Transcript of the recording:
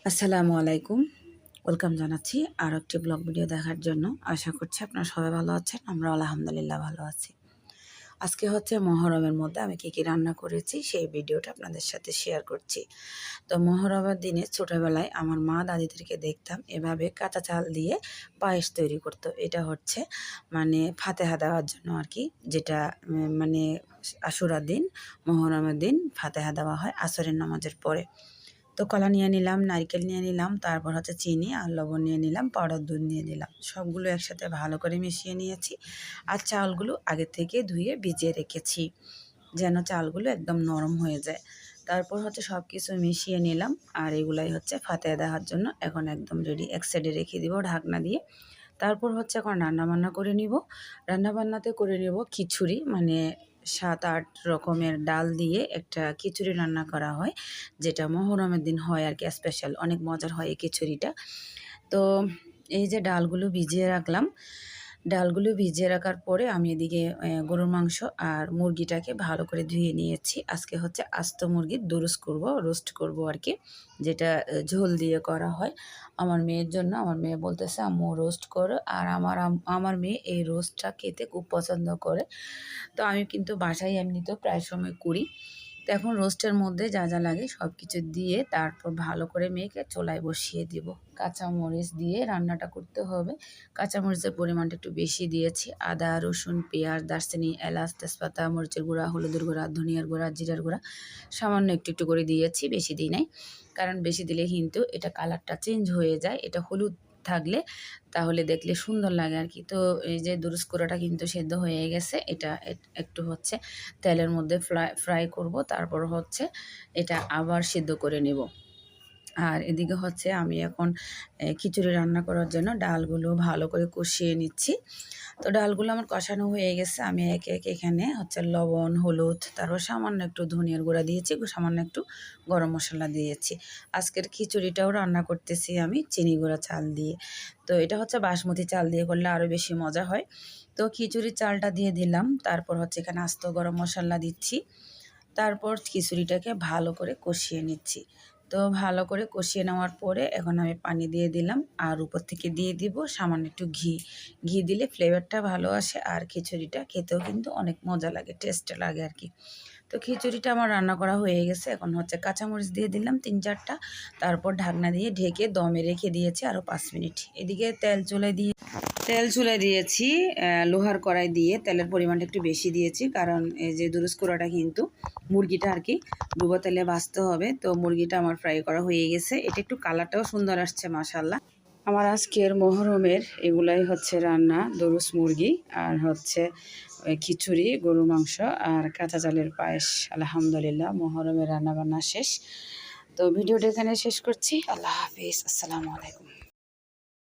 আসসালামু আলাইকুম। ওয়েলকাম জানাচ্ছি আরও একটি ব্লগ ভিডিও দেখার জন্য। আশা করছি আপনারা সবাই ভালো আছেন। আমরা আলহামদুলিল্লাহ ভালো আছি। আজকে হচ্ছে মহরমের মধ্যে আমি কী রান্না করেছি সেই ভিডিওটা আপনাদের সাথে শেয়ার করছি। তো মহরমের দিনে ছোটোবেলায় আমার মা দাদিদেরকে দেখতাম এভাবে কাঁচা চাল দিয়ে পায়েস তৈরি করতো। এটা হচ্ছে মানে ফাতেহা দেওয়ার জন্য আর কি, যেটা মানে আশুরার দিন, মহরমের দিন ফাতেহা দেওয়া হয় আসরের নামাজের পরে। তো কলা নিয়ে নিলাম, নারকেল নিয়ে নিলাম, তারপর হচ্ছে চিনি আর লবণ নিয়ে নিলাম, পাউডার দুধ নিয়ে নিলাম। সবগুলো একসাথে ভালো করে মিশিয়ে নিয়েছি। আর চালগুলো আগে থেকে ধুয়ে ভিজিয়ে রেখেছি যেন চালগুলো একদম নরম হয়ে যায়। তারপর হচ্ছে সব কিছু মিশিয়ে নিলাম। আর এগুলাই হচ্ছে ফাতেহা দেওয়ার জন্য এখন একদম রেডি। এক সাইডে রেখে দিব ঢাকনা দিয়ে। তারপর হচ্ছে এখন রান্নাবান্না করে নিব। রান্নাবান্নাতে করে নেব খিচুড়ি, মানে ৭-৮ রকমের ডাল দিয়ে একটা খিচুড়ি রান্না করা হয়, যেটা মহরমের দিন হয় আর কি, স্পেশাল অনেক মজার হয় এই খিচুড়িটা। তো এই যে ডালগুলো ভিজিয়ে রাখলাম, ডালগুলো ভিজিয়ে রাখার পরে আমি এদিকে গরুর মাংস আর মুরগিটাকে ভালো করে ধুয়ে নিয়েছি। আজকে হচ্ছে আস্ত মুরগির রোস্ট করব আর কি, যেটা ঝোল দিয়ে করা হয়। আমার মেয়ের জন্য, আমার মেয়ে বলতেছে আম্মু রোস্ট করো, আর আমার মেয়ে এই রোস্টটা খেতে খুব পছন্দ করে। তো আমি কিন্তু বাসায় এমনিতেও প্রায় সময় করি। তো এখন রোস্টের মধ্যে যা যা লাগে সব কিছু দিয়ে তারপর ভালো করে মেখে চুলায় বসিয়ে দিব। কাঁচামরিচ দিয়ে রান্নাটা করতে হবে। কাঁচামরিচের পরিমাণটা একটু বেশি দিয়েছি। আদা, রসুন, পেঁয়াজ, দারচিনি, এলাচ, তেজপাতা, মরিচের গুঁড়া, হলুদের গুঁড়া, ধনিয়ার গুঁড়া, জিরার গুঁড়া সামান্য একটু একটু করে দিয়েছি, বেশি দিই নাই। কারণ বেশি দিলে কিন্তু এটা কালারটা চেঞ্জ হয়ে যায়। এটা হলুদ থাকলে তাহলে দেখলে সুন্দর লাগে আর কি। তো এই যে দুরুস্কুরাটা কিন্তু সেদ্ধ হয়ে গেছে। এটা একটু হচ্ছে তেলের মধ্যে ফ্রাই করব, তারপর হচ্ছে এটা আবার সিদ্ধ করে নেব। আর এদিকে হচ্ছে আমি এখন খিচুড়ি রান্না করার জন্য ডালগুলো ভালো করে কষিয়ে নিচ্ছি। তো ডালগুলো আমার কষানো হয়ে গেছে। আমি একে একে এখানে হচ্ছে লবণ, হলুদ, তারপর সামান্য একটু ধনিয়ার গুঁড়া দিয়েছি, সামান্য একটু গরম মশলা দিয়েছি। আজকের খিচুড়িটাও রান্না করতেছি আমি চিনি গুঁড়া চাল দিয়ে। তো এটা হচ্ছে বাসমতি চাল দিয়ে করলে আরও বেশি মজা হয়। তো খিচুড়ির চালটা দিয়ে দিলাম, তারপর হচ্ছে এখানে আস্ত গরম মশলা দিচ্ছি। তারপর খিচুড়িটাকে ভালো করে কষিয়ে নিচ্ছি। তো ভালো করে কষিয়ে নেওয়ার পরে এখন আমি পানি দিয়ে দিলাম, আর উপর থেকে দিয়ে দিব সামান্য একটু ঘি। ঘি দিলে ফ্লেভারটা ভালো আসে, আর খিচুড়িটা খেতেও কিন্তু অনেক মজা লাগে, টেস্ট লাগে আর কি। তো খিচুড়িটা আমার রান্না করা হয়ে গেছে। এখন হচ্ছে কাঁচামরিচ দিয়ে দিলাম ৩-৪টা, তারপর ঢাকনা দিয়ে ঢেকে দমে রেখে দিয়েছি আরও 5 মিনিট। এদিকে তেল চুলায় দিয়েছি, লোহার কড়াই দিয়ে তেলের পরিমাণটা একটু বেশি দিয়েছি, কারণ এই যে দুরুস্কুরাটা কিন্তু মুরগিটা আর কি ডুবো তেলে ভাজতে হবে। তো মুরগিটা আমার ফ্রাই করা হয়ে গেছে। এটা একটু কালারটাও সুন্দর আসছে মাশাল্লাহ। আমার আজকের মহরমের এগুলাই হচ্ছে রান্না, দুরুস মুরগি আর হচ্ছে খিচুড়ি, গরু মাংস আর কাঁচা চালের পায়েস। আলহামদুলিল্লাহ মহরমের রান্নাবান্না শেষ। তো ভিডিওটা এখানে শেষ করছি। আল্লাহ হাফিজ, আসসালামু আলাইকুম।